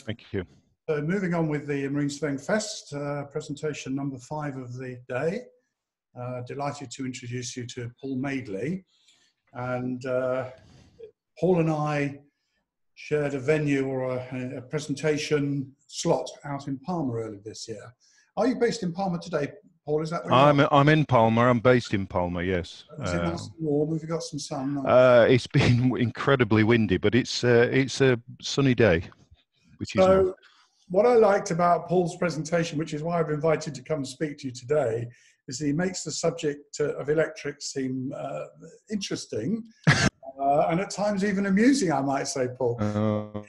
Thank you. So moving on with the Marine Surveying Fest, presentation number 5 of the day. Delighted to introduce you to Paul Madeley. And Paul and I shared a venue or a presentation slot out in Palma earlier this year. Are you based in Palma today, Paul? Is that where you are? I'm in Palma. I'm based in Palma, yes. Is it nice and warm? Have you got some sun? It's been incredibly windy, but it's a sunny day, which is nice. What I liked about Paul's presentation, which is why I've invited to come and speak to you today, is he makes the subject of electrics seem interesting and at times even amusing, I might say, Paul.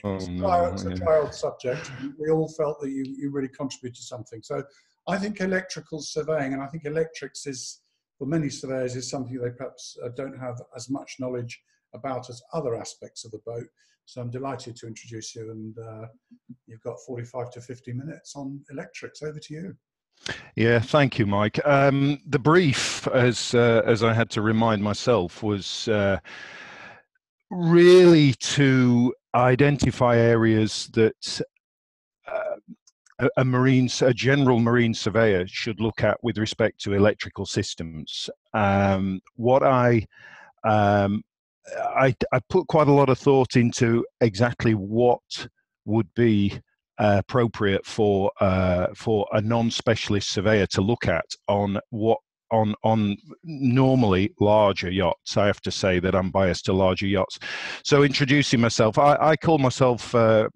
It's a dry old subject. We all felt that you really contributed to something. So I think electrical surveying, and I think electrics is, for many surveyors, is something they perhaps don't have as much knowledge about as other aspects of the boat. So I'm delighted to introduce you, and you've got 45 to 50 minutes on electrics. Over to you. Yeah, thank you, Mike. The brief, as I had to remind myself, was really to identify areas that a general marine surveyor should look at with respect to electrical systems. What I put quite a lot of thought into exactly what would be appropriate for a non-specialist surveyor to look at on normally larger yachts. I have to say that I'm biased to larger yachts. So introducing myself, I call myself, I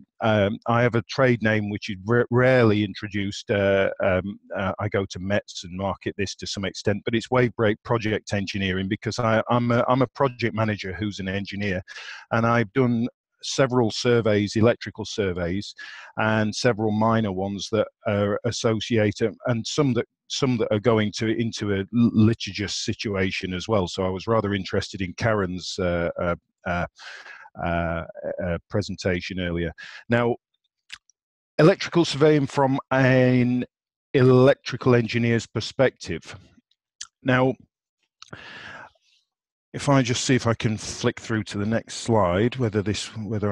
have a trade name which is rarely introduced. I go to Mets and market this to some extent, but it's wave break project engineering, because I'm a project manager who's an engineer, and I've done several surveys, electrical surveys, and several minor ones that are associated, and some that are going into a litigious situation as well. So I was rather interested in Karen's presentation earlier. Now, electrical surveying from an electrical engineer's perspective. Now, if I just see if I can flick through to the next slide, whether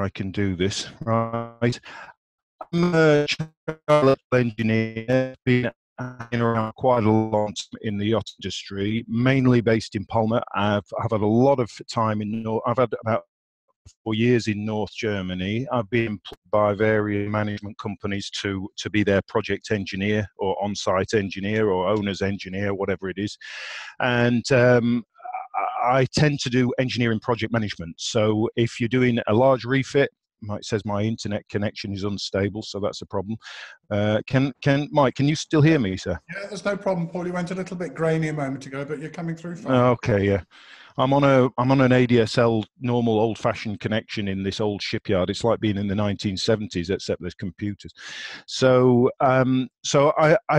I can do this right. I'm a electrical engineer, been around quite a long time in the yacht industry, mainly based in Palma. I've had a lot of time I've had about 4 years in North Germany. I've been employed by various management companies to be their project engineer or on-site engineer or owner's engineer, whatever it is. And I tend to do engineering project management. So if you're doing a large refit, Mike says my internet connection is unstable, so that's a problem. Mike, can you still hear me, sir? Yeah, there's no problem, Paul. You went a little bit grainy a moment ago, but you're coming through fine. Okay, yeah. I'm on an ADSL normal old-fashioned connection in this old shipyard. It's like being in the 1970s, except there's computers. So I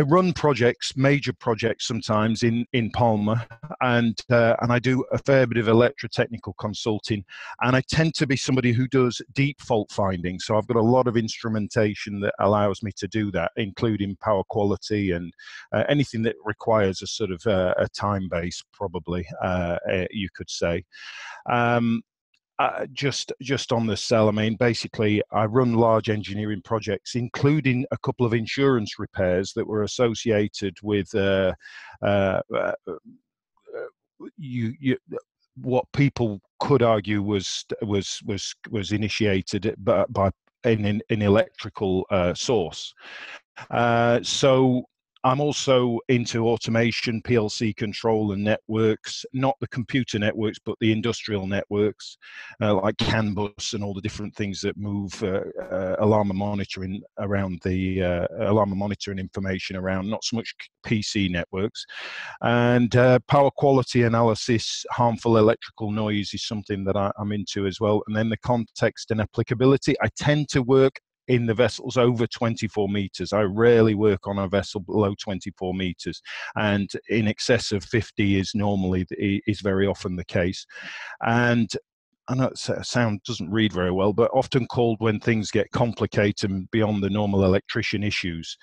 run projects, major projects sometimes in Palma, and I do a fair bit of electrotechnical consulting, and I tend to be somebody who does deep fault finding. So I've got a lot of instrumentation that allows me to do that, including power quality and anything that requires a sort of a time base, probably you could say. Just on the cell, I mean, basically, I run large engineering projects, including a couple of insurance repairs that were associated with what people could argue was initiated by an electrical source. So I'm also into automation, PLC control and networks, not the computer networks, but the industrial networks, like CAN bus and all the different things that move alarm monitoring around the alarm monitoring information around, not so much PC networks. And power quality analysis, harmful electrical noise is something that I'm into as well. And then the context and applicability. I tend to work in the vessels over 24 meters. I rarely work on a vessel below 24 meters, and in excess of 50 is very often the case. And I know sound doesn't read very well, but often called when things get complicated and beyond the normal electrician issues.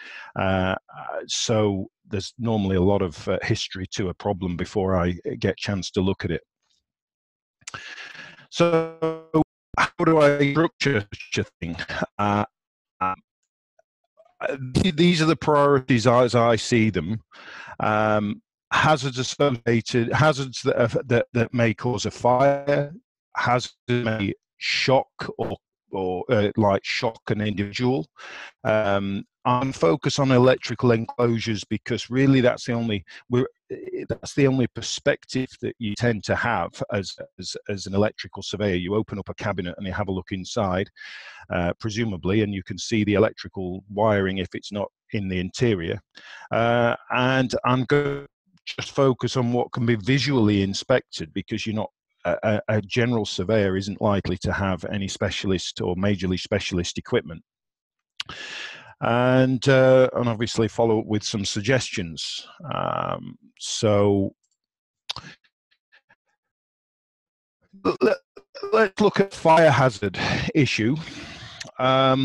So there's normally a lot of history to a problem before I get a chance to look at it. So how do I structure such a thing? these are the priorities as I see them. Hazards associated, hazards that may cause a fire, hazards that may shock or like shock an individual. I'm focused on electrical enclosures because really that's the only perspective that you tend to have as an electrical surveyor. You open up a cabinet and you have a look inside, presumably, and you can see the electrical wiring if it's not in the interior. And I'm going to just focus on what can be visually inspected, because you're not a general surveyor isn't likely to have any specialist or majorly specialist equipment. And obviously follow up with some suggestions. So let's look at fire hazard issue. I've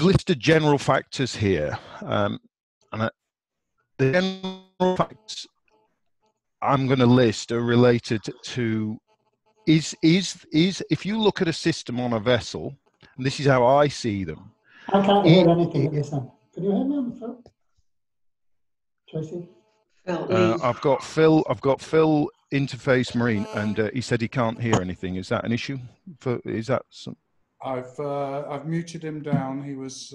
listed general factors here, and the general factors I'm going to list are related to is if you look at a system on a vessel, and this is how I see them. I can't hear anything at this end. Can you hear me on the phone, Tracy? I've got Phil interface marine, and he said he can't hear anything. Is that an issue? Is that some? I've muted him down. He was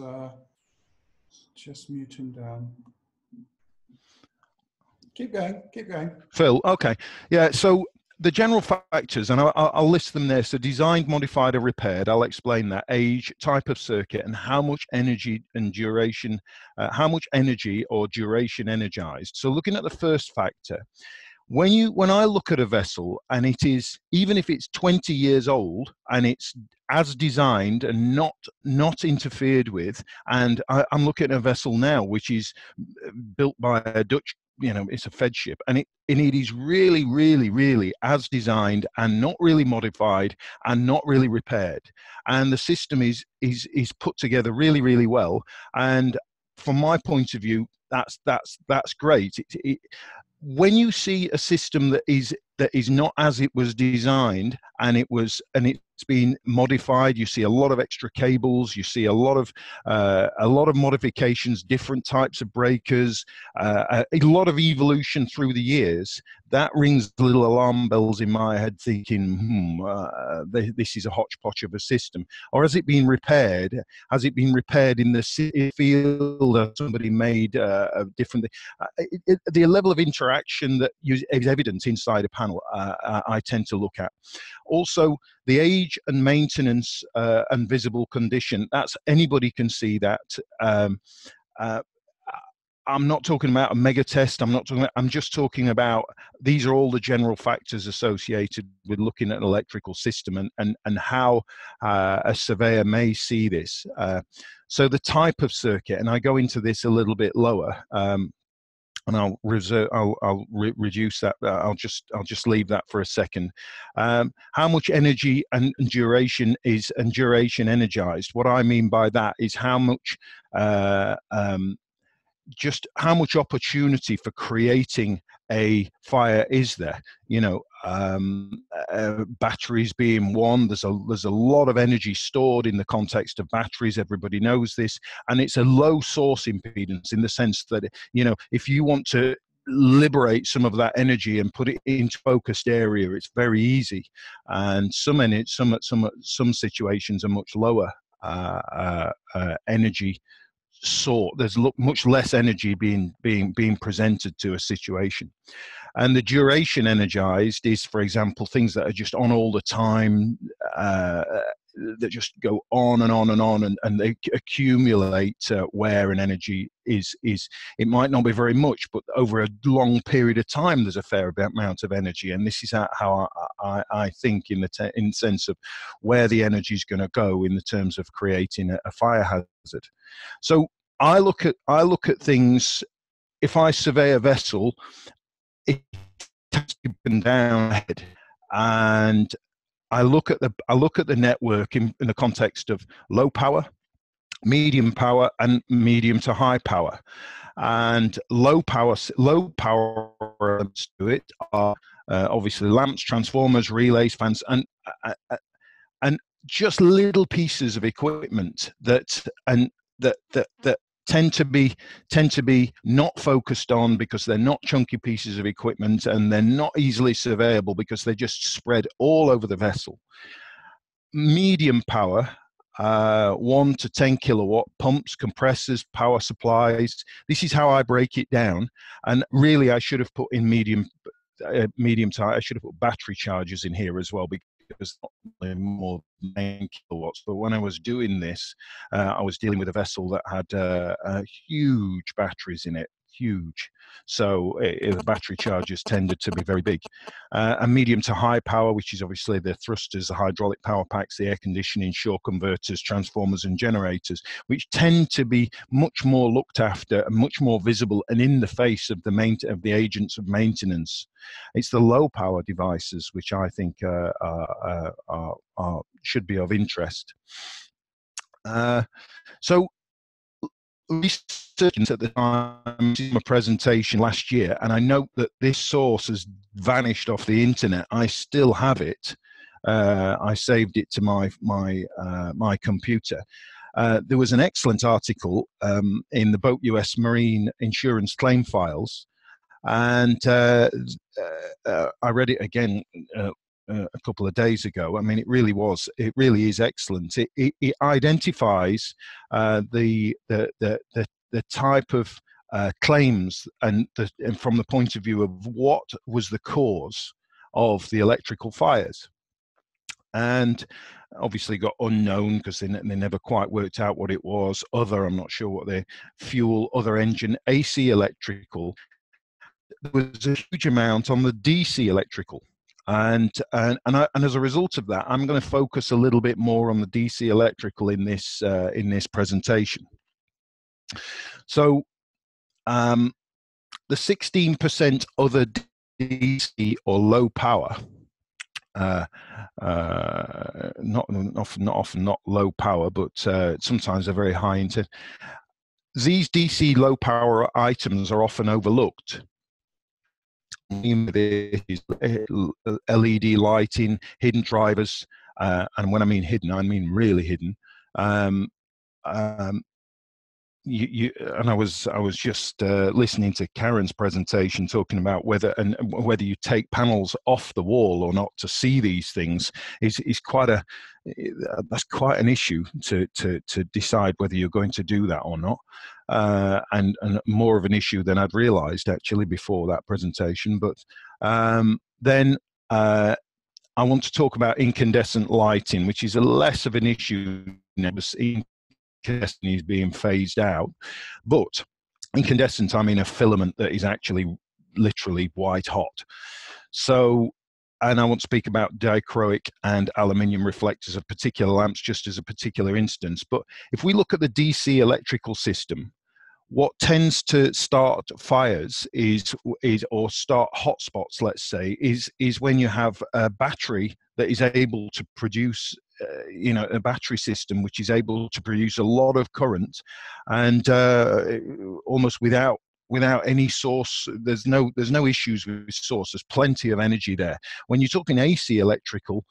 just mute him down. Keep going, keep going. Phil, okay. Yeah, so the general factors, and I'll list them there. So designed, modified, or repaired. I'll explain that. Age, type of circuit, and how much energy and duration, how much energy or duration energized. So looking at the first factor, when I look at a vessel and it is, even if it's 20 years old and it's as designed and not interfered with, and I'm looking at a vessel now which is built by a Dutch, it's a Fed ship, and it is really, really, really as designed and not really modified and not really repaired, and the system is put together really, really well. And from my point of view, that's great. When you see a system that is not as it was designed and it's been modified, you see a lot of extra cables, you see a lot of modifications, different types of breakers, a lot of evolution through the years. That rings little alarm bells in my head, thinking, this is a hodgepodge of a system. Or has it been repaired? Has it been repaired in the field that somebody made different? The level of interaction that is evident inside a panel, I tend to look at. Also, the age and maintenance and visible condition. That's, anybody can see that. I'm not talking about a mega test. I'm just talking about, these are all the general factors associated with looking at an electrical system and how a surveyor may see this. So the type of circuit, and I go into this a little bit lower, and I'll reduce that. I'll just leave that for a second. How much energy and duration energized? What I mean by that is how much just how much opportunity for creating a fire is there. Batteries being one, there's a lot of energy stored in the context of batteries. Everybody knows this, and it's a low source impedance in the sense that, if you want to liberate some of that energy and put it into focused area, it's very easy. And some situations are much lower energy sort. There's much less energy being presented to a situation. And the duration energized is, for example, things that are just on all the time, that just go on and on and on, and they accumulate wear and energy. It might not be very much, but over a long period of time, there's a fair amount of energy. And this is how I think in the sense of where the energy is going to go in the terms of creating a fire hazard. So I look at things. If I survey a vessel, it has to be down ahead, and I look at the network in the context of low power, medium power, and medium to high power. And low power elements to it are obviously lamps, transformers, relays, fans, and just little pieces of equipment that tend to be not focused on because they're not chunky pieces of equipment, and they're not easily surveyable because they're just spread all over the vessel. Medium power, 1 to 10 kilowatt pumps, compressors, power supplies. This is how I break it down. And really, I should have put in medium I should have put battery chargers in here as well, because more than 9 kilowatts. But when I was doing this, I was dealing with a vessel that had huge batteries in it, huge. So the battery chargers tended to be very big. And medium to high power, which is obviously the thrusters, the hydraulic power packs, the air conditioning, shore converters, transformers and generators, which tend to be much more looked after and much more visible and in the face of the agents of maintenance. It's the low power devices which I think should be of interest. So research at the time of a presentation last year, and I note that this source has vanished off the internet. I still have it. I saved it to my computer. There was an excellent article in the Boat US Marine Insurance Claim Files, and I read it again a couple of days ago. I mean, it really is excellent. It identifies the type of claims and from the point of view of what was the cause of the electrical fires. And obviously got unknown because they never quite worked out what it was. Other, I'm not sure what the fuel, other engine, AC electrical. There was a huge amount on the DC electrical. And as a result of that, I'm going to focus a little bit more on the DC electrical in this presentation. So the 16% other DC or low power, not often not low power, but sometimes they're very high into. These DC low power items are often overlooked. LED lighting, hidden drivers, and when I mean hidden, I mean really hidden. And I was just listening to Karen's presentation talking about whether you take panels off the wall or not to see these things is that's quite an issue to decide whether you're going to do that or not, and more of an issue than I'd realized actually before that presentation. But then I want to talk about incandescent lighting, which is a less of an issue now. Incandescent is being phased out, but incandescent, I mean a filament that is actually literally white hot. So, and I want to speak about dichroic and aluminium reflectors of particular lamps just as a particular instance. But if we look at the DC electrical system, what tends to start fires or start hotspots, let's say, is when you have a battery that is able to produce, a battery system which is able to produce a lot of current, and almost without any source. There's no issues with source. There's plenty of energy there. When you're talking AC electrical,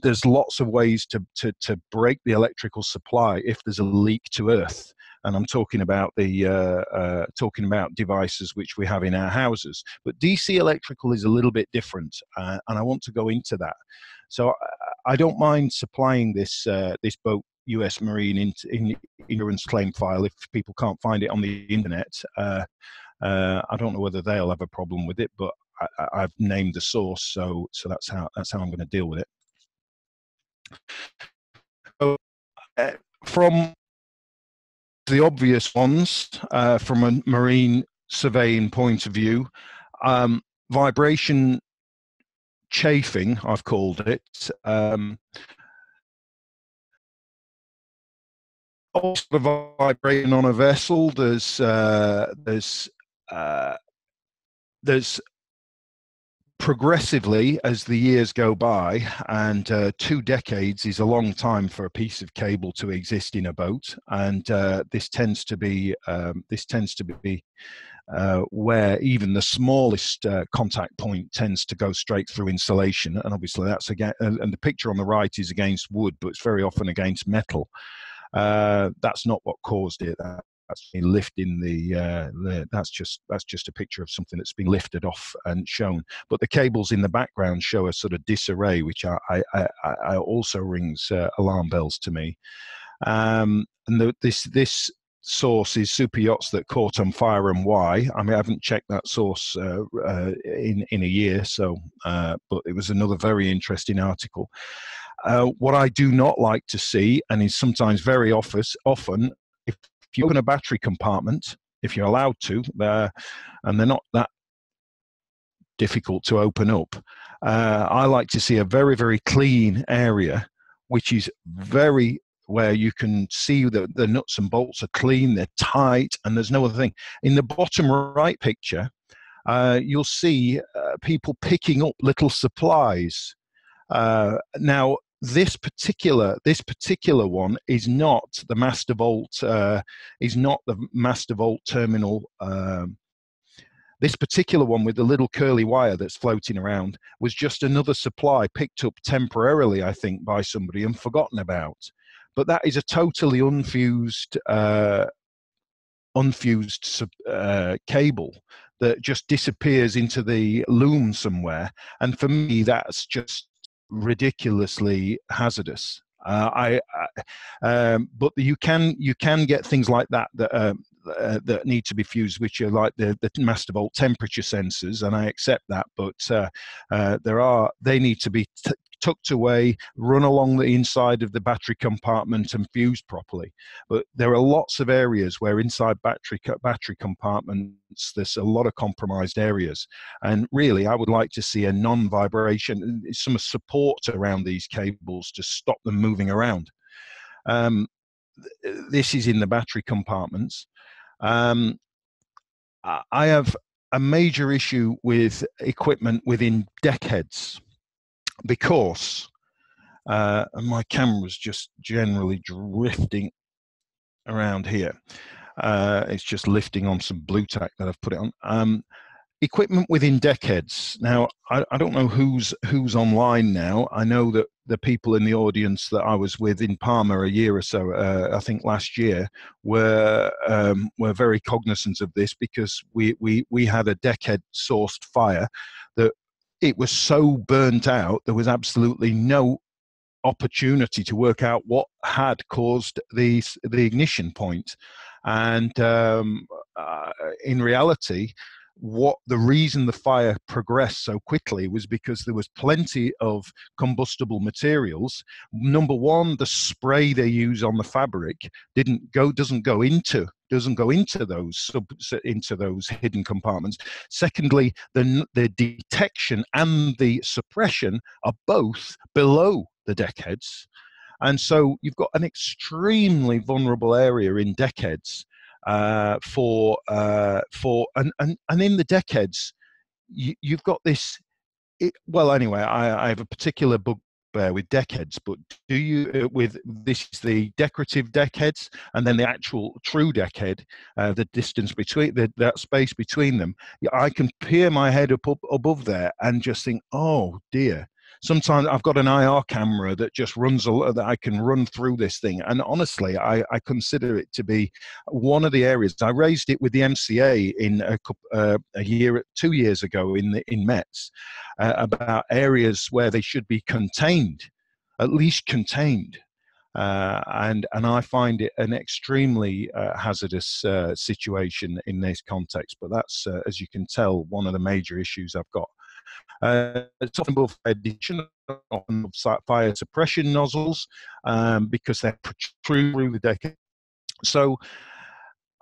there's lots of ways to break the electrical supply if there's a leak to earth. And I'm talking about devices which we have in our houses. But DC electrical is a little bit different, and I want to go into that. So I don't mind supplying this Boat US Marine Insurance Claim File if people can't find it on the internet. I don't know whether they'll have a problem with it, but I've named the source, so that's how I'm going to deal with it. So, from the obvious ones, from a marine surveying point of view, vibration chafing, I've called it. Also, vibrating on a vessel. There's progressively, as the years go by, and 2 decades is a long time for a piece of cable to exist in a boat, and this tends to be where even the smallest contact point tends to go straight through insulation, and obviously that's again, and the picture on the right is against wood, but it's very often against metal. That's not what caused it. That's been lifting that's just a picture of something that's been lifted off and shown. But the cables in the background show a sort of disarray, which I also rings alarm bells to me. And this source is super yachts that caught on fire, and why. I mean, I haven't checked that source in a year, so but it was another very interesting article. What I do not like to see, and is sometimes very often, if you open a battery compartment, if you're allowed to, and they're not that difficult to open up, I like to see a very, very clean area, which is very, where you can see that the nuts and bolts are clean, they're tight, and there's no other thing. In the bottom right picture, you'll see people picking up little supplies. Now, this particular one is not the master vault. Is not the master vault terminal. This particular one with the little curly wire that's floating around was just another supply picked up temporarily, I think, by somebody and forgotten about. But that is a totally unfused cable that just disappears into the loom somewhere. And for me, that's just ridiculously hazardous. But you can get things like that that need to be fused, which are like the master vault temperature sensors, and I accept that. But they need to be tucked away, run along the inside of the battery compartment and fused properly. But there are lots of areas where inside battery compartments there's a lot of compromised areas, and really I would like to see a non-vibration, some support around these cables to stop them moving around. This is in the battery compartments. I have a major issue with equipment within deckheads, because my camera's just generally drifting around here. It's just lifting on some blue tack that I've put it on. Equipment within deckheads. Now, I don't know who's online now. I know that the people in the audience that I was with in Palma a year or so, I think last year, were very cognizant of this, because we had a deckhead sourced fire that it was so burnt out, there was absolutely no opportunity to work out what had caused the ignition point. And in reality, the reason the fire progressed so quickly was because there was plenty of combustible materials. Number one, the spray they use on the fabric doesn't go into those hidden compartments. Secondly, the detection and the suppression are both below the deckheads, and so you've got an extremely vulnerable area in deckheads. And in the deckheads, you've got this. Well, anyway, I have a particular bugbear with deckheads, but this is the decorative deckheads, and then the actual true deckhead, the distance between that space between them. I can peer my head up above there and just think, oh dear. Sometimes I've got an IR camera that just that I can run through this thing. And honestly, I consider it to be one of the areas. I raised it with the MCA in 2 years ago in Metz, about areas where they should be contained, at least contained. And I find it an extremely hazardous situation in this context. But that's, as you can tell, one of the major issues I've got. It's often above addition of fire suppression nozzles, because they protrude through the deck. So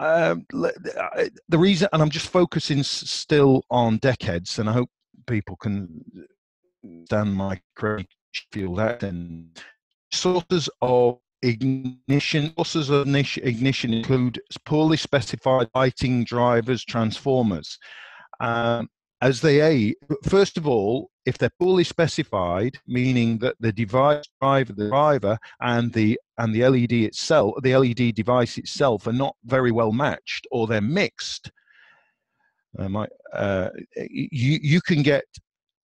the reason, and I'm just focusing still on deckheads, and I hope people can understand my field out. And sources of ignition include poorly specified lighting, drivers, transformers. First of all, if they're poorly specified, meaning that the driver and the LED itself, the LED device itself, are not very well matched, or they're mixed, You can get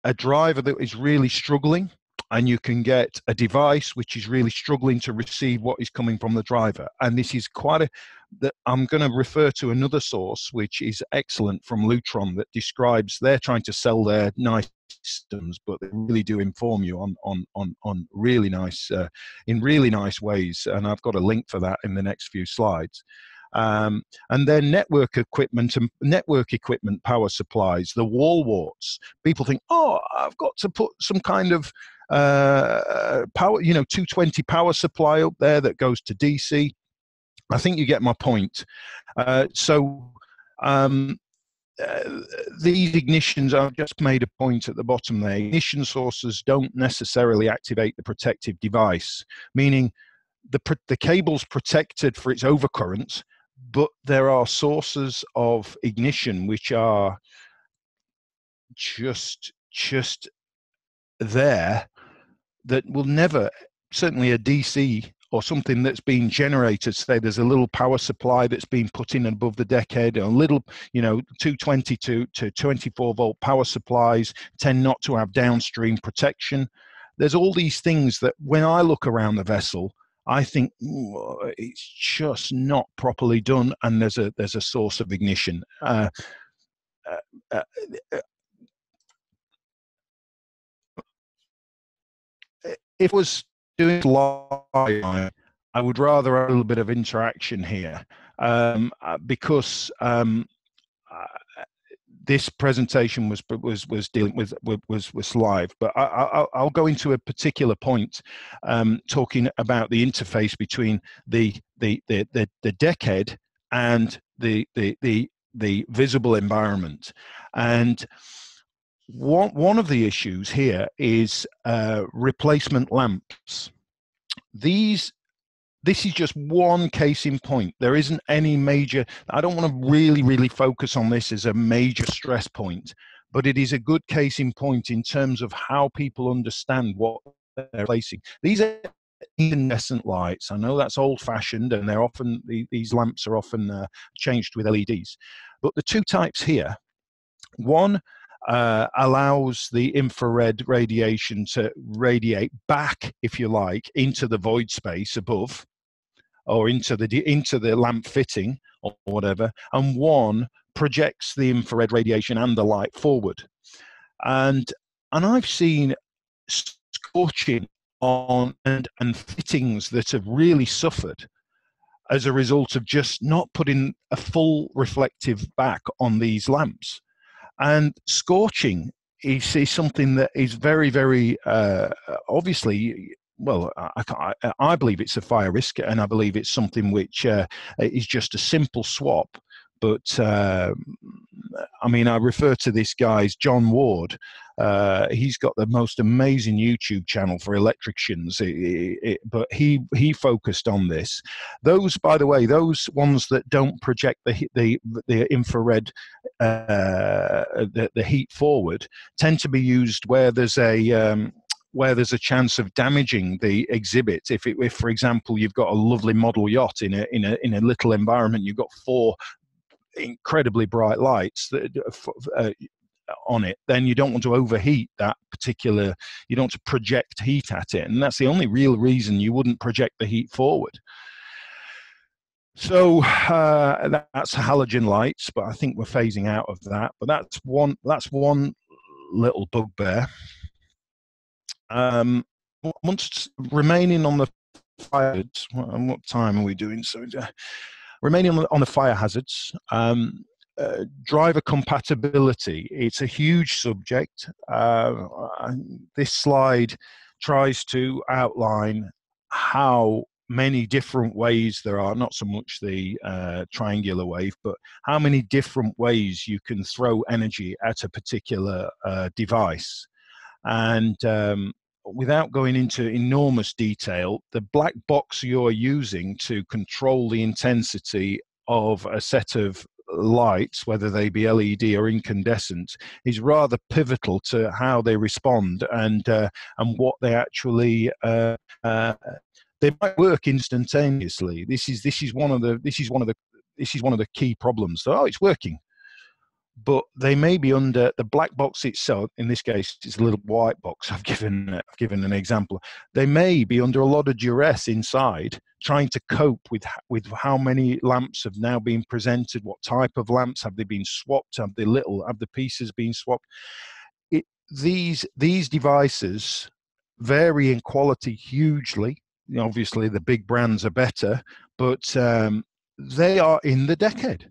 a driver that is really struggling, and you can get a device which is really struggling to receive what is coming from the driver. And this is I'm going to refer to another source which is excellent from Lutron that describes, they're trying to sell their nice systems, but they really do inform you on really nice in really nice ways. And I've got a link for that in the next few slides. And then network equipment power supplies, the wall warts. People think, oh, I've got to put some kind of power, 220 power supply up there that goes to DC. I think you get my point. These ignitions, I've just made a point at the bottom there. Ignition sources don't necessarily activate the protective device, meaning the cable's protected for its overcurrent, but there are sources of ignition which are just there that will never, certainly a DC or something that's been generated, say there's a little power supply that's been put in above the deckhead, a little, 220 to 24 volt power supplies tend not to have downstream protection. There's all these things that when I look around the vessel, I think it's just not properly done, and there's a source of ignition. If I was doing live, I would rather have a little bit of interaction here, because this presentation was dealing was live, but I'll go into a particular point, talking about the interface between the deckhead and the visible environment. And one of the issues here is replacement lamps. This is just one case in point. There isn't any major, I don't want to really focus on this as a major stress point, but it is a good case in point in terms of how people understand what they're replacing. These are incandescent lights. I know that's old fashioned, and these lamps are often changed with LEDs. But the two types here, one allows the infrared radiation to radiate back, if you like, into the void space above, or into the lamp fitting or whatever, and one projects the infrared radiation and the light forward. And I've seen scorching on and fittings that have really suffered as a result of just not putting a full reflective back on these lamps. And scorching is something that is very, very obviously, well, I believe it's a fire risk, and I believe it's something which is just a simple swap. But I mean, I refer to this guy's John Ward. He's got the most amazing YouTube channel for electricians, but he focused on this. Those, by the way, those ones that don't project the infrared, the heat forward, tend to be used where there's a chance of damaging the exhibit. If for example, you've got a lovely model yacht in a little environment, you've got 4 incredibly bright lights that on it, then you don't want to overheat that particular, you don't want to project heat at it, and that's the only real reason you wouldn't project the heat forward. So that's halogen lights, but I think we're phasing out of that. But that's one little bugbear. Once remaining on the fire hazards, what time are we doing? So remaining on the fire hazards, driver compatibility. It's a huge subject. This slide tries to outline how many different ways there are, not so much the triangular wave, but how many different ways you can throw energy at a particular device. And without going into enormous detail, the black box you're using to control the intensity of a set of lights, whether they be LED or incandescent, is rather pivotal to how they respond and what they actually they might work instantaneously. This is one of the key problems. So, oh, it's working. but they may be under the black box itself. In this case, it's a little white box. I've given an example. They may be under a lot of duress inside, trying to cope with how many lamps have now been presented, what type of lamps have they been swapped, have the pieces been swapped. These devices vary in quality hugely. Obviously, the big brands are better, but they are in the decade,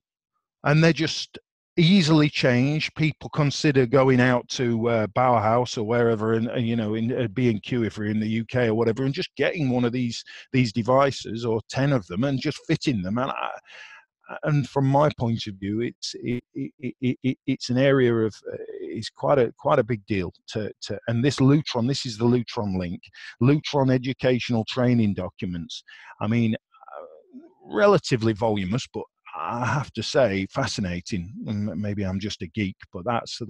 and they're just easily changed. People consider going out to Bauhaus or wherever, and in B&Q if we're in the UK or whatever, and just getting one of these devices or 10 of them and just fitting them. And from my point of view, it's an area of it's quite a big deal to and this is the Lutron link, Lutron educational training documents. I mean, relatively voluminous, but I have to say fascinating. Maybe I'm just a geek, but that's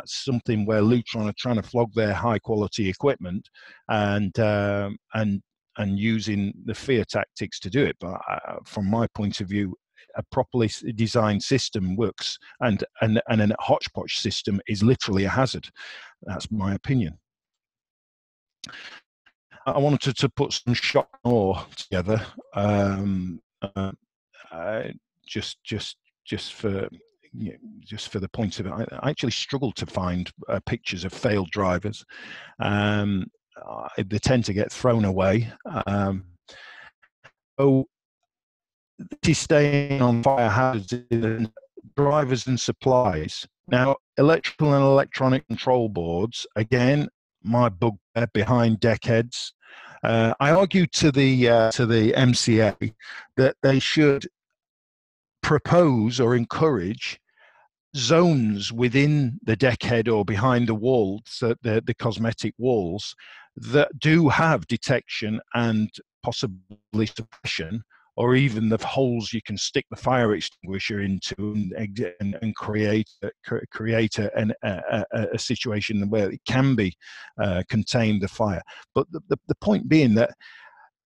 something where Lutron are trying to flog their high quality equipment and using the fear tactics to do it. But from my point of view, a properly designed system works, and a hodgepodge system is literally a hazard. That's my opinion. I wanted to put some shock and awe together, just for the point of it. I actually struggled to find pictures of failed drivers. They tend to get thrown away. So this is staying on fire hazards in drivers and supplies. Now, electrical and electronic control boards, again, my bugbear behind deckheads. I argued to the MCA that they should propose or encourage zones within the deckhead or behind the walls, the cosmetic walls, that do have detection and possibly suppression, or even the holes you can stick the fire extinguisher into and create a situation where it can be contain the fire. But the point being that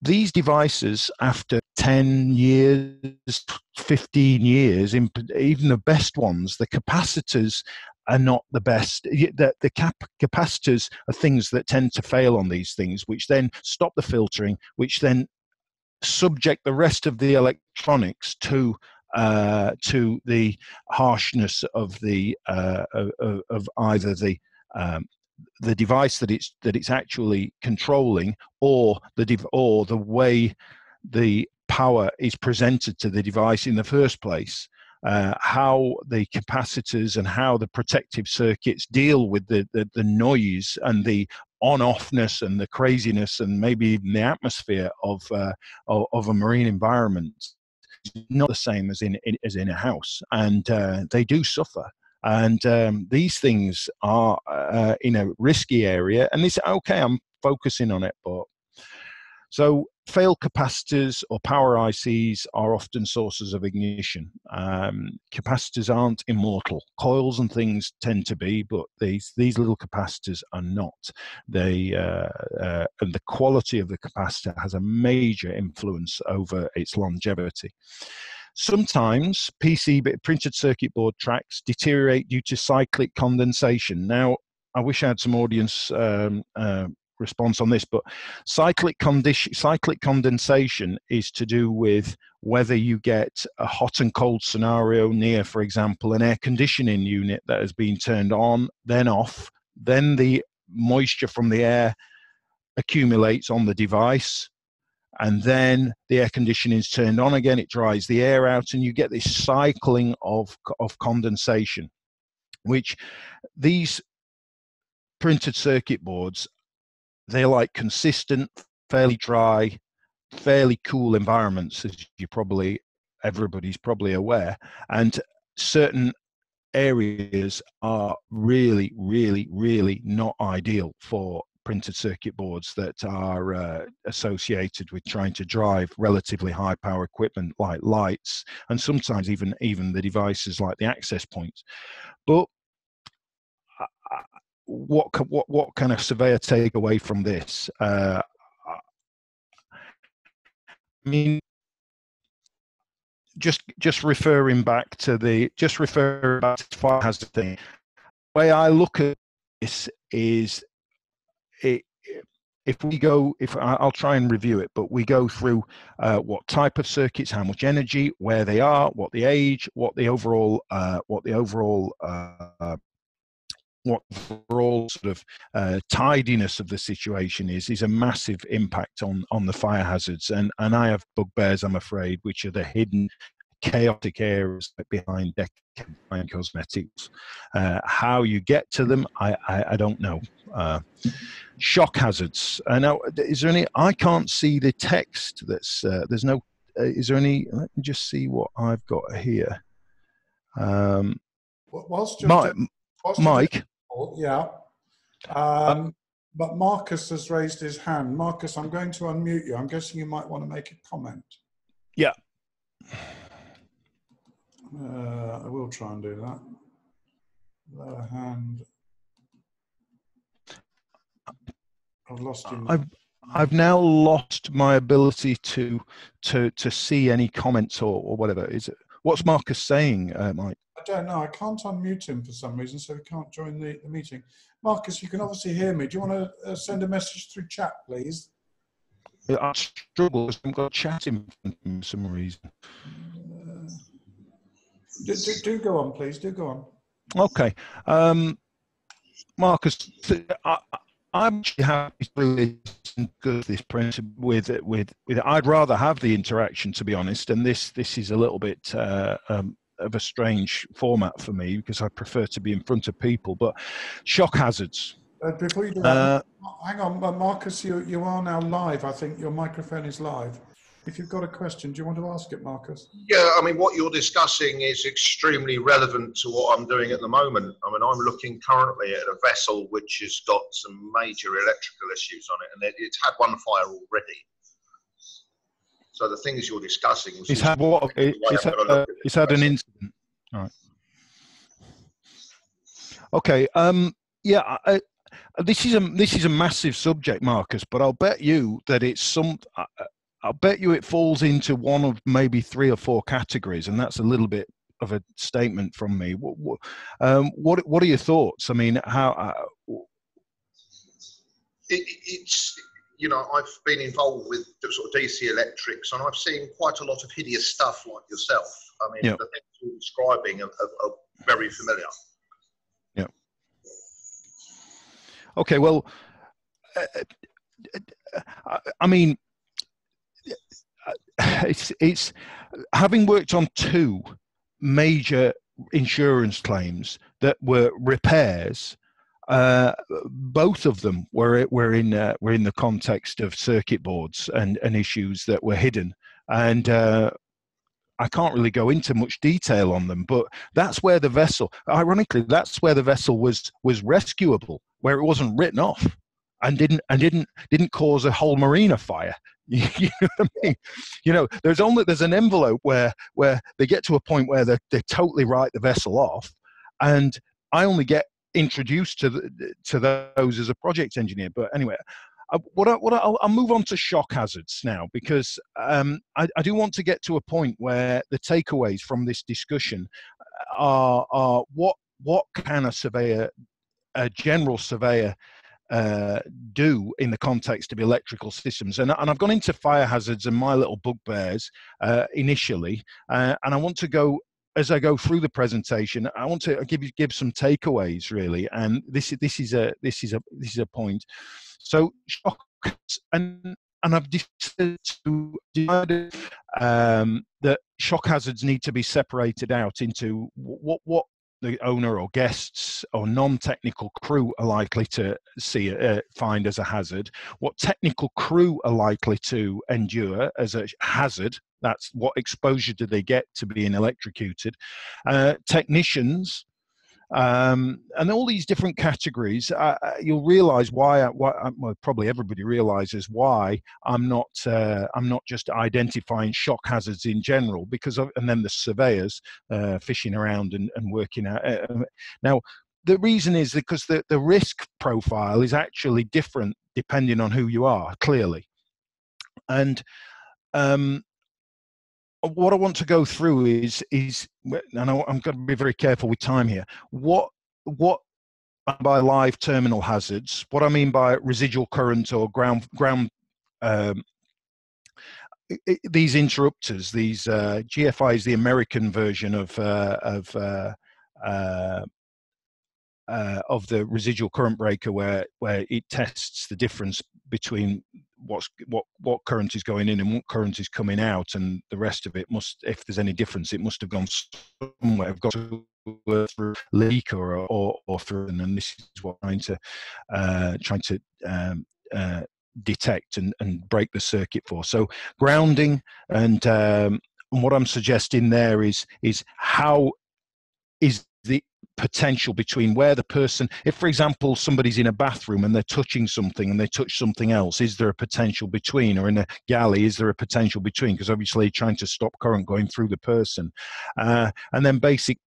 these devices, after 10 years, 15 years, even the best ones, the capacitors are not the best. The capacitors are things that tend to fail on these things, which then stop the filtering, which then subject the rest of the electronics to the harshness of the of either the device that it's actually controlling, or the way the power is presented to the device in the first place. How the capacitors and how the protective circuits deal with the noise and the on-offness and the craziness and maybe even the atmosphere of a marine environment is not the same as in a house, and they do suffer. And these things are in a risky area, and it's okay. I'm focusing on it, but so failed capacitors or power ICs are often sources of ignition. Capacitors aren't immortal. Coils and things tend to be, but these little capacitors are not. They and the quality of the capacitor has a major influence over its longevity. Sometimes printed circuit board tracks deteriorate due to cyclic condensation. Now, I wish I had some audience response on this, but cyclic condensation is to do with whether you get a hot and cold scenario near, for example, an air conditioning unit that has been turned on, then off, then the moisture from the air accumulates on the device, and then the air conditioning is turned on again, it dries the air out, and you get this cycling of condensation, which these printed circuit boards, they like consistent, fairly dry, fairly cool environments, as everybody's probably aware. And certain areas are really, really, really not ideal for printed circuit boards that are associated with trying to drive relatively high power equipment like lights, and sometimes even the devices like the access points. But what can a surveyor take away from this? I mean, just referring back to the fire hazard thing. The way I look at this is it. I'll try and review it, but we go through what type of circuits, how much energy, where they are, what the age, what the overall sort of tidiness of the situation is a massive impact on the fire hazards. And I have bugbears, I'm afraid, which are the hidden chaotic areas behind cosmetics. How you get to them, I don't know. Shock hazards. Now, is there any? I can't see the text. There's no. Is there any? Let me just see what I've got here. Mike. Yeah. But Marcus has raised his hand. Marcus, I'm going to unmute you. I'm guessing you might want to make a comment. Yeah. I will try and do that. Lower hand. I've lost you. I've now lost my ability to see any comments or whatever. Is it? What's Marcus saying, Mike? I don't know. I can't unmute him for some reason, so he can't join the meeting. Marcus, you can obviously hear me. Do you want to send a message through chat, please? I struggle. I've got chatting for some reason. Do go on, please. Do go on. Okay. Marcus, I'm actually happy through this principle with I'd rather have the interaction, to be honest, and this is a little bit of a strange format for me because I prefer to be in front of people. But shock hazards. Before you do that, hang on, Marcus, you are now live. I think your microphone is live. If you've got a question, do you want to ask it, Marcus? Yeah, I mean, what you're discussing is extremely relevant to what I'm doing at the moment. I mean, I'm looking currently at a vessel which has got some major electrical issues on it, and it's had one fire already. So the things you're discussing... It's had what? It's had an incident. All right. Okay. Yeah. This is a massive subject, Marcus, but I'll bet you that it's I'll bet you it falls into one of maybe 3 or 4 categories, and that's a little bit of a statement from me. What are your thoughts? I mean, how? It's, you know, I've been involved with sort of DC electrics, and I've seen quite a lot of hideous stuff like yourself. I mean, yep. The things you're describing are very familiar. Yeah. Okay. Well, I mean, it's having worked on 2 major insurance claims that were repairs. Both of them were in the context of circuit boards and issues that were hidden, and I can't really go into much detail on them. But that's where the vessel, ironically, that's where the vessel was rescuable, where it wasn't written off and didn't cause a whole marina fire. You know what I mean? You know, there's an envelope where they get to a point where they totally write the vessel off, and I only get introduced to those as a project engineer. But anyway, I'll move on to shock hazards now, because I do want to get to a point where the takeaways from this discussion are what can a general surveyor do in the context of electrical systems, and I've gone into fire hazards and my little bugbears initially, and I want to go, as I go through the presentation, I want to give some takeaways really, and this is a point. So shocks, and I've decided that shock hazards need to be separated out into what the owner or guests or non-technical crew are likely to find as a hazard, what technical crew are likely to endure as a hazard. That's what exposure do they get to being electrocuted, technicians, and all these different categories. You'll realize why well, probably everybody realizes why I'm not just identifying shock hazards in general, because and then the surveyors fishing around and working out. Now the reason is because the risk profile is actually different depending on who you are, clearly, and what I want to go through is, and I'm going to be very careful with time here. What by live terminal hazards? What I mean by residual current or ground these interrupters, these GFI is the American version of the residual current breaker, where it tests the difference between what current is going in and what current is coming out, and the rest of it must, if there's any difference, it must have gone somewhere, got through leak or through, and this is what I'm trying to detect and break the circuit for. So grounding, and what I'm suggesting there is how is the potential between where the person, if for example somebody's in a bathroom and they're touching something and they touch something else, is there a potential between? Or in a galley, is there a potential between? Because obviously trying to stop current going through the person. And then basic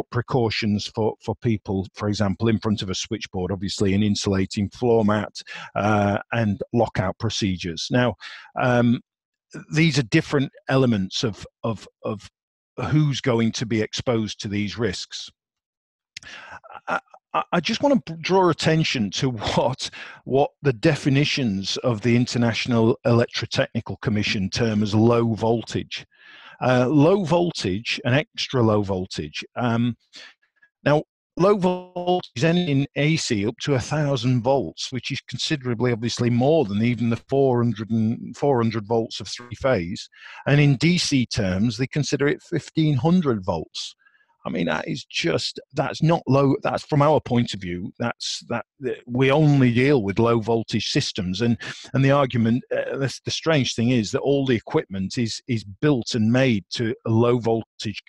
precautions for people, for example, in front of a switchboard, obviously an insulating floor mat and lockout procedures. Now, these are different elements of who's going to be exposed to these risks. I just want to draw attention to what the definitions of the International Electrotechnical Commission term as low voltage. Low voltage and extra low voltage. Now, low voltage is in AC up to 1,000 volts, which is considerably, obviously, more than even the 400 volts of three-phase. And in DC terms, they consider it 1,500 volts. I mean, that's not low. That's from our point of view. That we only deal with low voltage systems, and the argument, the strange thing is that all the equipment is built and made to low voltage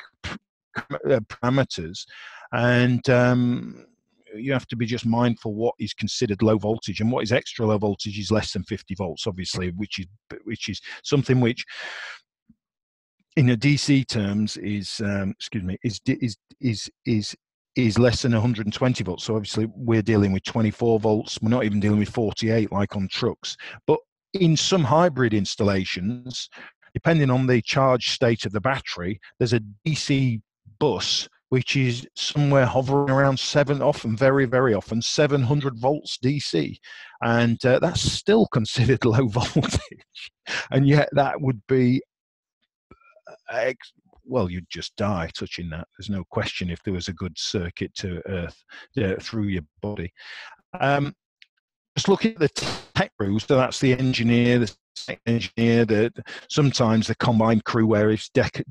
parameters, and you have to be just mindful what is considered low voltage, and what is extra low voltage is less than 50 volts, obviously, which is something which, in a DC terms, is less than 120 volts. So obviously we're dealing with 24 volts. We're not even dealing with 48 like on trucks. But in some hybrid installations, depending on the charge state of the battery, there's a DC bus which is somewhere hovering around very, very often 700 volts DC, and that's still considered low voltage. And yet that would be well, you'd just die touching that. There's no question if there was a good circuit to earth through your body. Just looking at the tech crews, so that's the engineer, the engineer, sometimes the combined crew where it's deck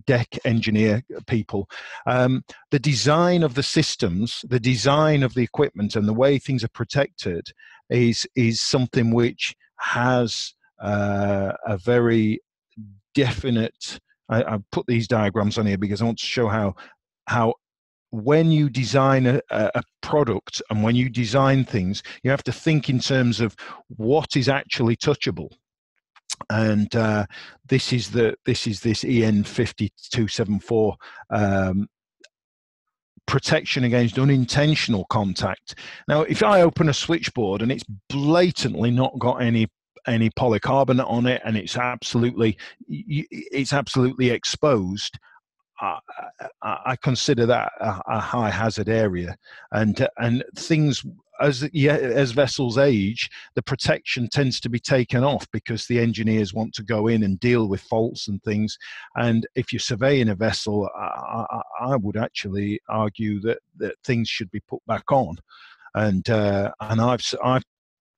engineer people. The design of the systems, the design of the equipment, and the way things are protected is something which has a very definite. I put these diagrams on here because I want to show how when you design a product and when you design things, you have to think in terms of what is actually touchable. And this is this EN 5274 protection against unintentional contact. Now, if I open a switchboard and it's blatantly not got any polycarbonate on it, and it's absolutely exposed, I consider that a high hazard area. And things, as vessels age, the protection tends to be taken off because the engineers want to go in and deal with faults and things. And if you're surveying a vessel, I would actually argue that things should be put back on. And I've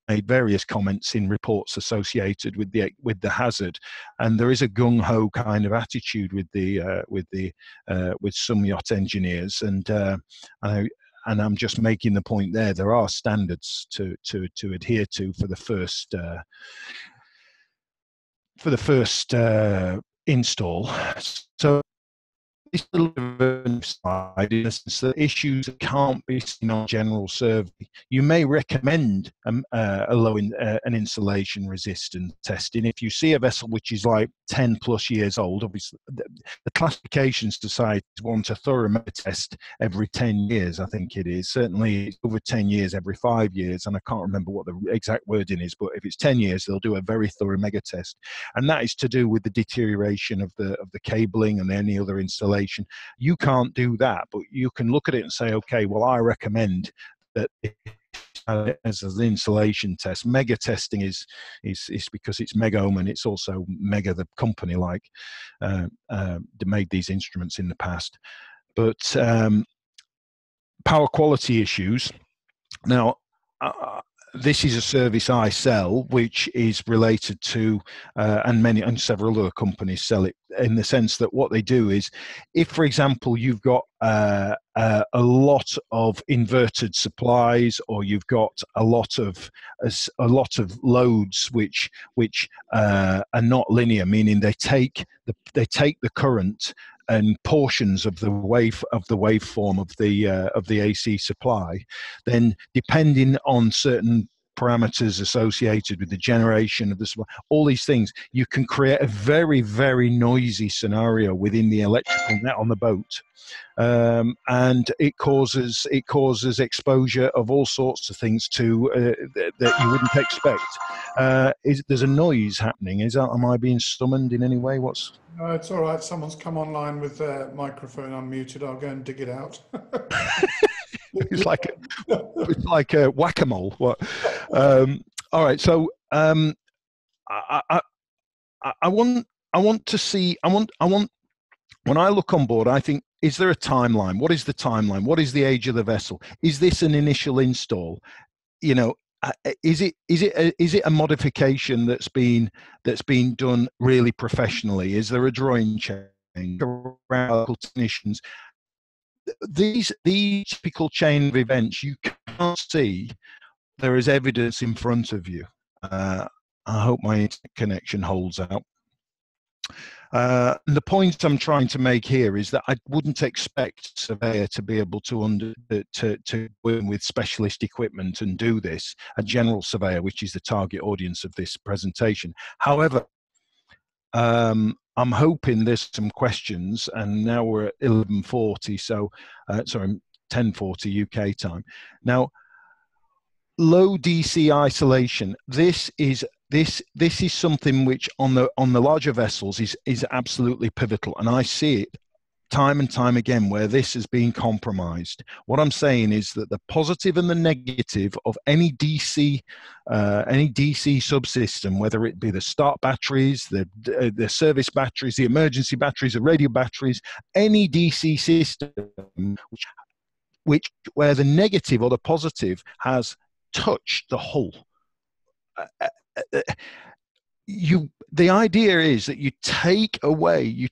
made various comments in reports associated with the hazard, and there is a gung ho kind of attitude with some yacht engineers, and I'm just making the point there are standards to adhere to for the first install. So It's a little bit of an side in the sense that issues that can't be seen on general survey. You may recommend an insulation resistant testing. If you see a vessel which is like 10 plus years old, obviously the classification society want a thorough mega test every 10 years, I think it is. Certainly it's over 10 years, every 5 years, and I can't remember what the exact wording is, but if it's 10 years, they'll do a very thorough mega test. And that is to do with the deterioration of the cabling and any other installation. You can't do that, but you can look at it and say, okay, well, I recommend that as an insulation test. Mega testing is because it's Megome, and it's also Mega, the company, like made these instruments in the past. But power quality issues. Now, this is a service I sell, which is related to, and several other companies sell it, in the sense that what they do is, if, for example, you've got a lot of inverted supplies, or you've got a lot of loads which are not linear, meaning they take the current and portions of the waveform of the AC supply, then depending on certain parameters associated with the generation of the supply, all these things, you can create a very, very noisy scenario within the electrical net on the boat. And it causes exposure of all sorts of things to that you wouldn't expect. There's a noise happening. Am I being summoned in any way? No, it's all right. Someone's come online with their microphone unmuted. I'll go and dig it out. It's like a whack-a-mole. What? All right. So I want to see. When I look on board, I think, is there a timeline? What is the timeline? What is the age of the vessel? Is this an initial install? You know, is it a modification that's been done really professionally? Is there a drawing change around local technicians? These typical chain of events, you can't see. There is evidence in front of you. I hope my internet connection holds out. The point I'm trying to make here is that I wouldn't expect a surveyor to be able to go in with specialist equipment and do this, a general surveyor, which is the target audience of this presentation. However, I'm hoping there's some questions, and now we're at 11:40, so sorry, 10:40 UK time. Now, low DC isolation. This is something which on the larger vessels is absolutely pivotal, and I see it time and time again where this has been compromised. What I'm saying is that the positive and the negative of any DC subsystem, whether it be the start batteries, the service batteries, the emergency batteries, the radio batteries, any DC system where the negative or the positive has touched the hull. The idea is that you take away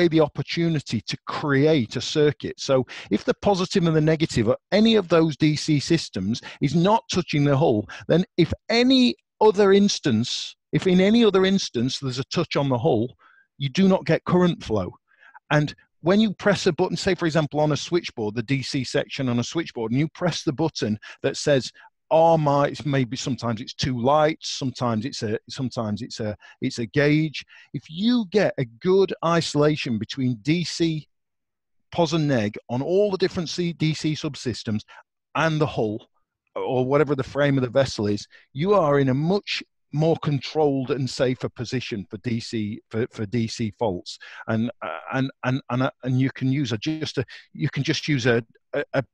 the opportunity to create a circuit. So if the positive and the negative of any of those DC systems is not touching the hull, then if in any other instance there's a touch on the hull, you do not get current flow. And when you press a button, say for example on a switchboard, the DC section on a switchboard, and you press the button that says, maybe sometimes it's two lights, sometimes it's a gauge. If you get a good isolation between DC pos and neg on all the different DC subsystems and the hull, or whatever the frame of the vessel is, you are in a much more controlled and safer position for DC faults, and you can use a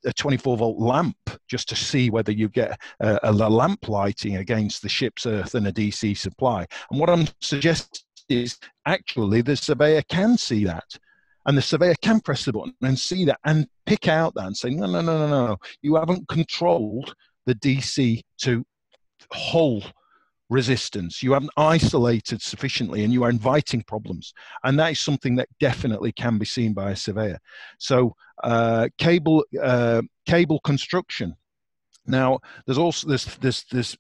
24-volt lamp just to see whether you get a lamp lighting against the ship's earth and a DC supply. And what I'm suggesting is actually the surveyor can see that, and the surveyor can press the button and see that and pick out that and say, no, you haven't controlled the DC to hull resistance. You haven't isolated sufficiently, and you are inviting problems. And that is something that definitely can be seen by a surveyor. So cable construction. Now, there's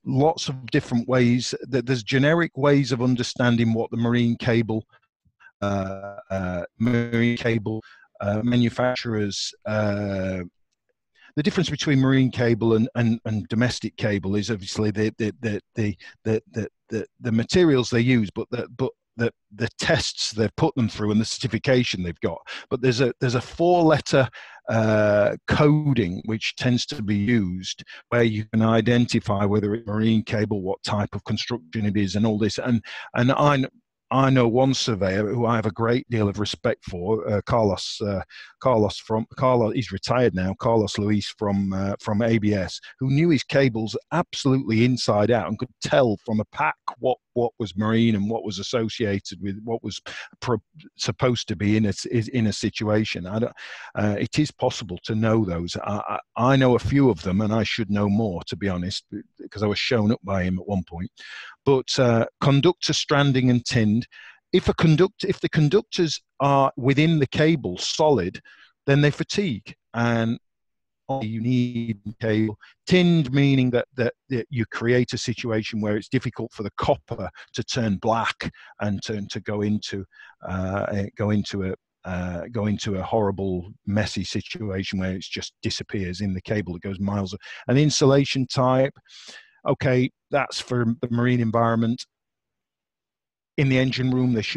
lots of different ways. There's generic ways of understanding what the marine cable marine cable manufacturers. The difference between marine cable and domestic cable is obviously the materials they use, but the tests they've put them through and the certification they've got. But there's a 4-letter coding which tends to be used where you can identify whether it's marine cable, what type of construction it is, and all this. And I know one surveyor who I have a great deal of respect for, Carlos. He's retired now. Carlos Luis from ABS, who knew his cables absolutely inside out and could tell from a pack what was marine and what was associated with what was supposed to be in a situation. It is possible to know those. I know a few of them, and I should know more, to be honest, because I was shown up by him at one point. But conductor stranding and tinned. If the conductors are within the cable solid, then they fatigue, and you need cable. Tinned meaning that you create a situation where it's difficult for the copper to turn black and to go into a horrible, messy situation where it just disappears in the cable that goes miles. An insulation type. Okay, that's for the marine environment. In the engine room, there's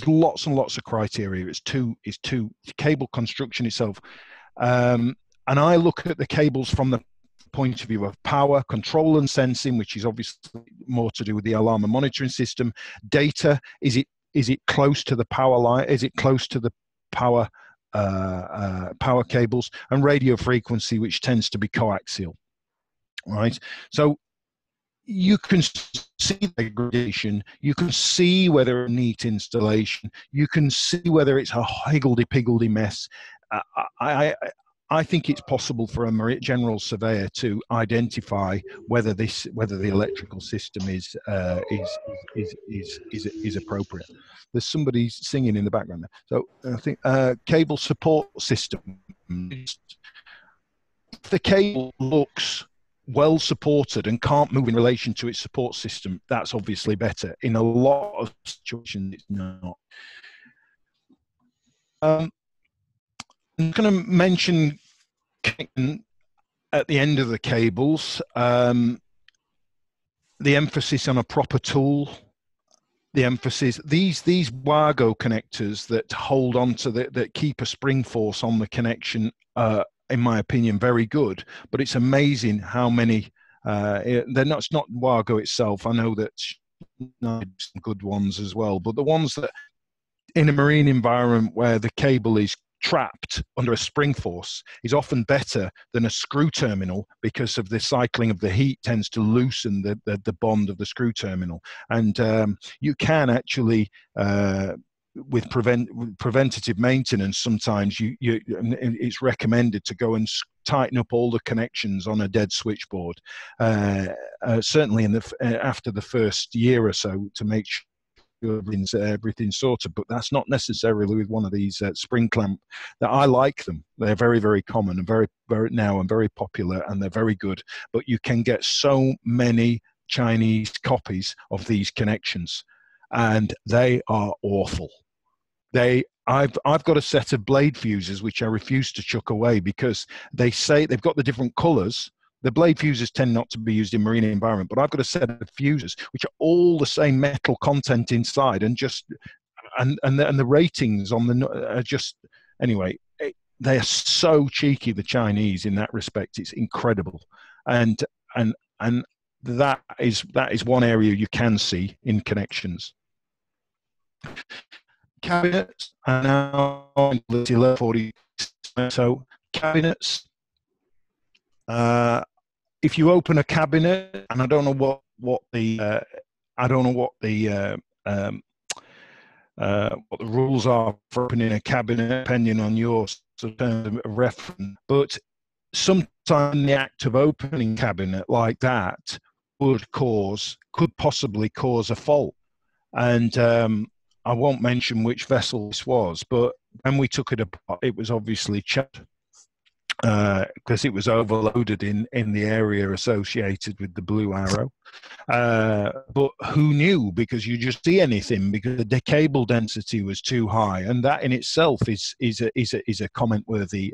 lots and lots of criteria. It's two cable construction itself. And I look at the cables from the point of view of power, control and sensing, which is obviously more to do with the alarm and monitoring system. Data, is it close to the power line? Is it close to the power cables? And radio frequency, which tends to be coaxial. Right, so you can see degradation, you can see whether a neat installation, you can see whether it's a higgledy-piggledy mess. I think it's possible for a general surveyor to identify whether the electrical system is appropriate. There's somebody singing in the background there. So I think cable support system. If the cable looks well supported and can't move in relation to its support system, that's obviously better. In a lot of situations, it's not. I'm going to mention at the end of the cables, the emphasis on a proper tool, the emphasis, these Wago connectors that hold on to that keep a spring force on the connection, in my opinion, very good. But it's amazing how many, it's not Wago itself. I know that some good ones as well, but the ones that in a marine environment where the cable is trapped under a spring force is often better than a screw terminal, because of the cycling of the heat tends to loosen the bond of the screw terminal. And you can actually, with preventative maintenance, sometimes it's recommended to go and tighten up all the connections on a dead switchboard, certainly after the first year or so, to make sure everything's sorted. But that's not necessarily with one of these spring clamp. That I like them. They're very, very common and very popular, and they're very good. But you can get so many Chinese copies of these connections, and they are awful. I've got a set of blade fuses which I refuse to chuck away, because they say they've got the different colours. The blade fuses tend not to be used in marine environment, but I've got a set of fuses which are all the same metal content inside, and the ratings on the are just, anyway. They are so cheeky, the Chinese, in that respect. It's incredible, and that is one area you can see in connections. Cabinets are now 1140. So cabinets. If you open a cabinet, and I don't know what the rules are for opening a cabinet, depending on your terms of reference, but sometimes the act of opening a cabinet like that could possibly cause a fault. And I won't mention which vessel this was, but when we took it apart, it was obviously checked. because it was overloaded in the area associated with the Blue Arrow. But who knew? Because you just see anything, because the cable density was too high, and that in itself is a comment-worthy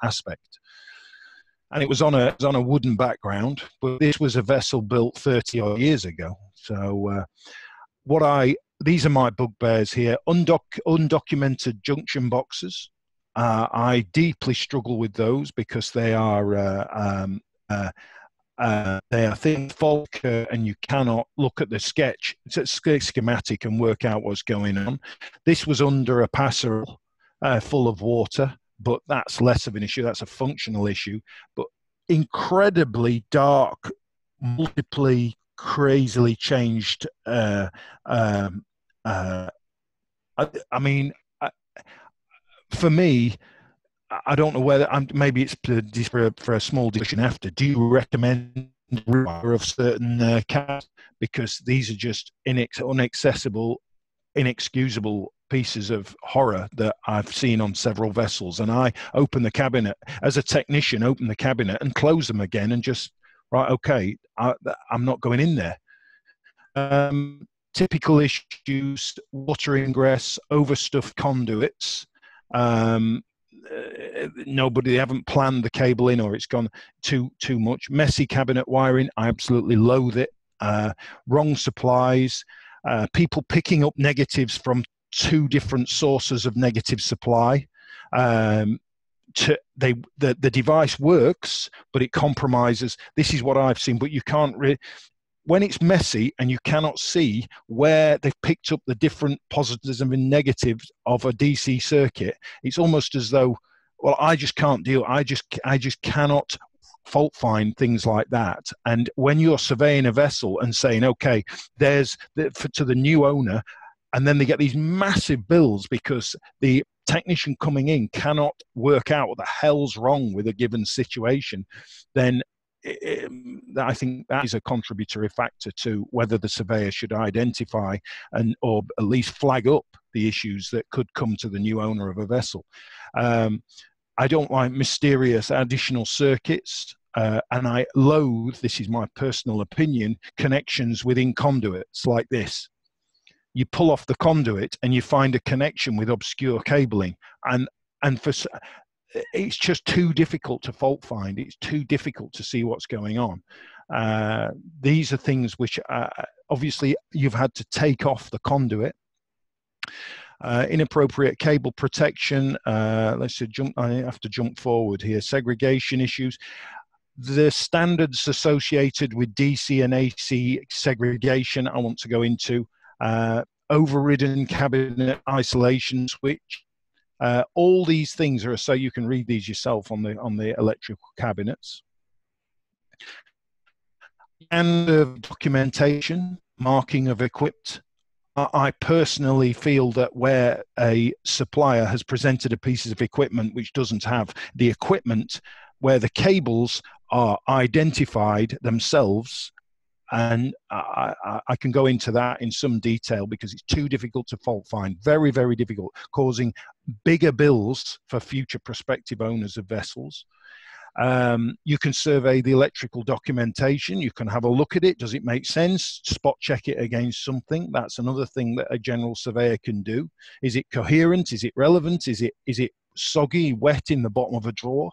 aspect. And it was on a wooden background, but this was a vessel built 30 odd years ago. So these are my bugbears here: undocumented junction boxes. I deeply struggle with those because they are thin fault, and you cannot look at the sketch, schematic, and work out what's going on. This was under a passerelle full of water, but that's less of an issue. That's a functional issue. But incredibly dark, multiply crazily changed. I mean, for me, I don't know whether maybe it's for a small discussion after. Do you recommend of certain cabs, because these are just inaccessible, inexcusable pieces of horror that I've seen on several vessels? And I open the cabinet as a technician, open the cabinet and close them again, and just right, okay, I'm not going in there. Typical issues: water ingress, overstuffed conduits. They haven't planned the cable in, or it's gone too much. Messy cabinet wiring, I absolutely loathe it. Wrong supplies, people picking up negatives from two different sources of negative supply. The device works, but it compromises. This is what I've seen, but you can't really. When it's messy and you cannot see where they've picked up the different positives and negatives of a DC circuit, it's almost as though, well, I just can't deal. I just cannot fault find things like that. And when you're surveying a vessel and saying, okay, there's to the new owner, and then they get these massive bills because the technician coming in cannot work out what the hell's wrong with a given situation, then I think that is a contributory factor to whether the surveyor should identify or at least flag up the issues that could come to the new owner of a vessel. I don't like mysterious additional circuits, and I loathe, this is my personal opinion, connections within conduits like this. You pull off the conduit and you find a connection with obscure cabling, and it's just too difficult to fault find. It's too difficult to see what's going on. These are things which obviously you've had to take off the conduit. Inappropriate cable protection. Let's say I have to jump forward here. Segregation issues. The standards associated with DC and AC segregation I want to go into. Overridden cabinet isolation switch. All these things are, so you can read these yourself on the electrical cabinets. And documentation, marking of equipped. I personally feel that where a supplier has presented a piece of equipment which doesn't have the equipment, where the cables are identified themselves, and I can go into that in some detail because it's too difficult to fault find, very, very difficult, causing bigger bills for future prospective owners of vessels. You can survey the electrical documentation. You can have a look at it. Does it make sense? Spot check it against something. That's another thing that a general surveyor can do. Is it coherent? Is it relevant? Is it soggy, wet in the bottom of a drawer?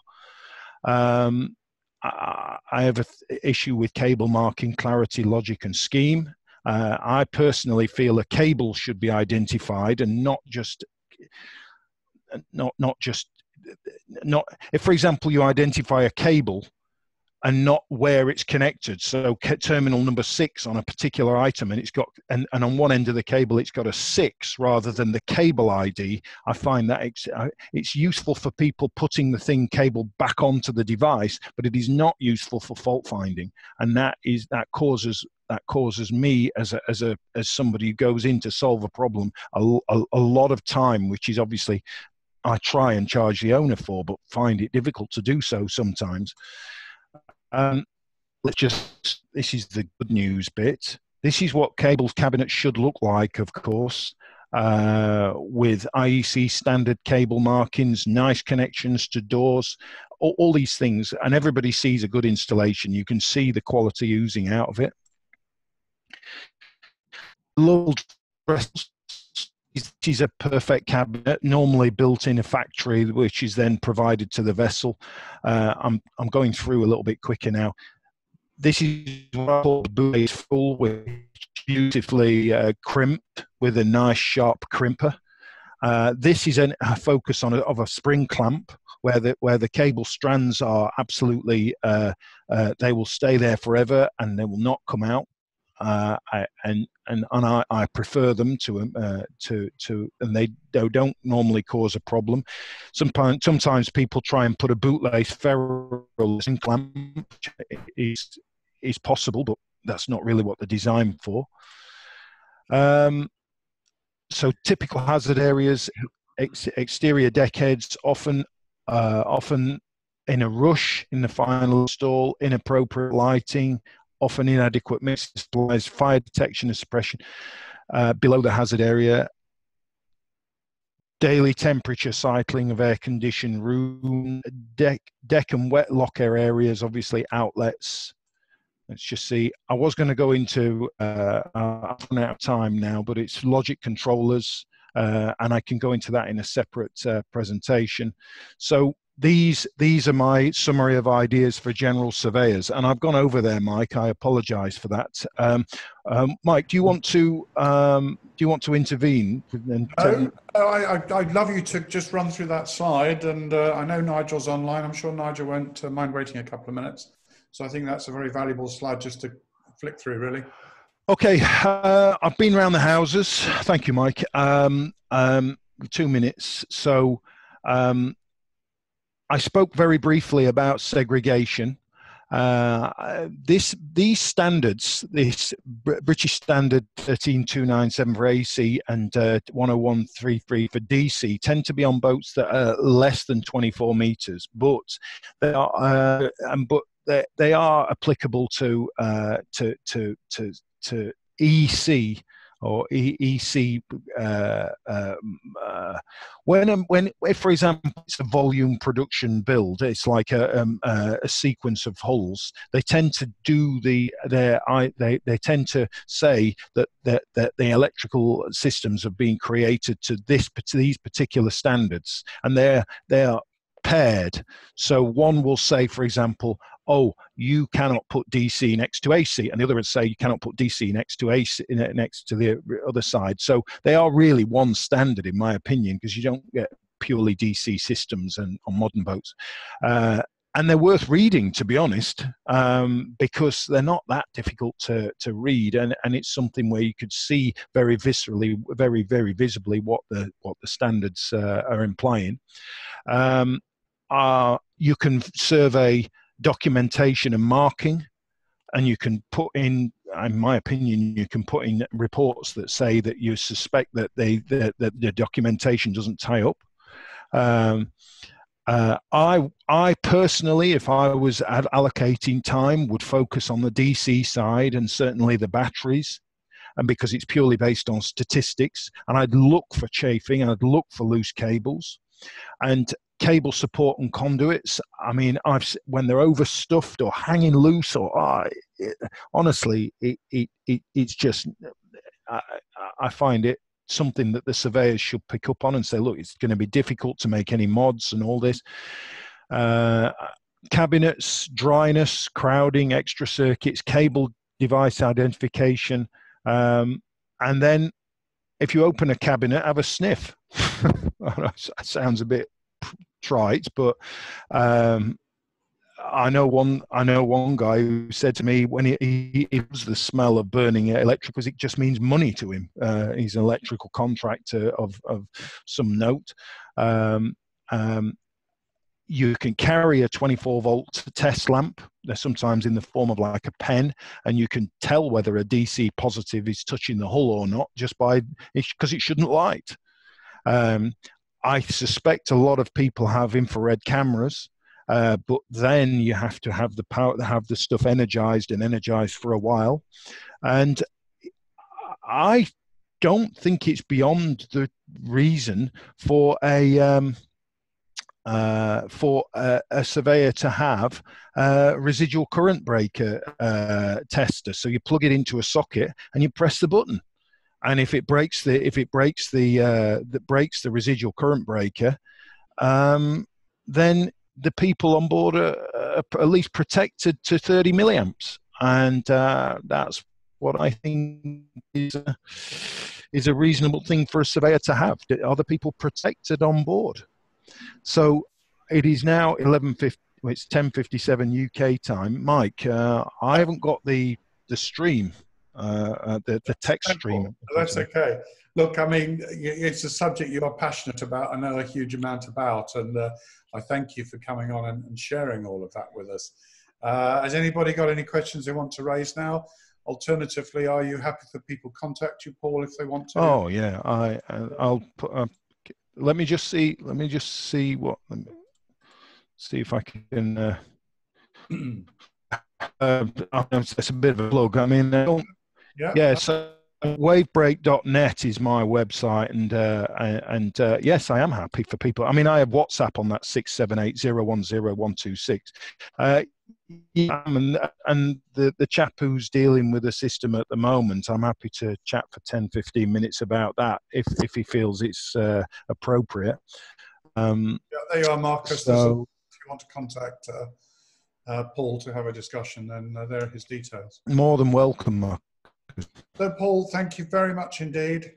I have an issue with cable marking, clarity, logic, and scheme. I personally feel a cable should be identified, and not if, for example, you identify a cable and not where it's connected. So terminal number 6 on a particular item, and it's got, and on one end of the cable, it's got a 6 rather than the cable ID. I find that it's useful for people putting the cable back onto the device, but it is not useful for fault finding. And that causes me as somebody who goes in to solve a problem, a lot of time, which is obviously I try and charge the owner for, but find it difficult to do so sometimes. This is the good news bit. This is what cabinets should look like, of course. with IEC standard cable markings, nice connections to doors, all these things, and everybody sees a good installation. You can see the quality oozing out of it. Little dress is a perfect cabinet, normally built in a factory, which is then provided to the vessel. I'm going through a little bit quicker now. This is what I call the boot full, which beautifully crimped with a nice sharp crimper. This is a focus on of a spring clamp, where the cable strands are absolutely they will stay there forever and they will not come out. And I prefer them to and they don't normally cause a problem. Sometimes people try and put a bootlace ferrule in clamp, which is possible, but that's not really what they're designed for. So typical hazard areas, exterior deckheads, often in a rush in the final install, inappropriate lighting, often inadequate mixing supplies, fire detection and suppression below the hazard area, daily temperature cycling of air-conditioned room, deck and wet locker areas, obviously outlets. Let's just see. I was going to go into, I've run out of time now, but it's logic controllers, and I can go into that in a separate presentation. So these are my summary of ideas for general surveyors, and I've gone over there, Mike. I apologise for that. Mike, do you want to intervene? I'd love you to just run through that slide, and I know Nigel's online. I'm sure Nigel won't mind waiting a couple of minutes. So I think that's a very valuable slide just to flick through, really. Okay, I've been around the houses. Thank you, Mike. 2 minutes. So I spoke very briefly about segregation. These standards, this British Standard 13297 for AC and 10133 for DC, tend to be on boats that are less than 24 meters, but they are they are applicable to EC or EC if, for example, it's a volume production build, it's like a sequence of hulls. They tend to do they tend to say that the electrical systems have been created to these particular standards, and they are paired. So one will say, for example, oh, you cannot put DC next to AC, and the other would say you cannot put DC next to AC next to the other side. So they are really one standard, in my opinion, because you don't get purely DC systems on modern boats. And they're worth reading, to be honest, because they're not that difficult to read, and it's something where you could see very viscerally, very, very visibly what the standards are implying. You can survey documentation and marking, and you can put in my opinion, you can put in reports that say that you suspect that the documentation doesn't tie up. I personally, if I was allocating time, would focus on the DC side and certainly the batteries, and because it's purely based on statistics, and I'd look for chafing, and I'd look for loose cables. And cable support and conduits, I mean, when they're overstuffed or hanging loose, or honestly, it's just, I find it something that the surveyors should pick up on and say, look, it's going to be difficult to make any mods and all this. Cabinets, dryness, crowding, extra circuits, cable device identification, and then if you open a cabinet, have a sniff. That sounds a bit trite, but I know one guy who said to me when he was the smell of burning electricals, it just means money to him. He's an electrical contractor of some note. You can carry a 24-volt test lamp. They're sometimes in the form of like a pen, and you can tell whether a DC positive is touching the hull or not just by because it shouldn't light. I suspect a lot of people have infrared cameras, but then you have to have the power to have the stuff energized for a while. And I don't think it's beyond the reason for a surveyor to have a residual current breaker tester. So you plug it into a socket and you press the button, and if it breaks the residual current breaker, then the people on board are at least protected to 30 milliamps, and that's what I think is a reasonable thing for a surveyor to have. Are the people protected on board? So it is now 11:50. Well, it's 10:57 UK time. Mike, I haven't got the stream, the text stream. That's okay. Look, I mean, it's a subject you're passionate about. I know a huge amount about, and I thank you for coming on and sharing all of that with us. Has anybody got any questions they want to raise now? Alternatively, are you happy for people to contact you, Paul, if they want to? Oh yeah, I'll put. Let me just see. Let me just see what. See if I can. It's a bit of a plug. I mean, yeah. So wavebreak.net is my website, and yes, I am happy for people. I mean, I have WhatsApp on that 678010126. Yeah, and the chap who's dealing with the system at the moment, I'm happy to chat for 10-15 minutes about that if he feels it's appropriate. Yeah, there you are, Marcus. So, if you want to contact Paul to have a discussion, then there are his details. More than welcome, Marcus. So, Paul, thank you very much indeed.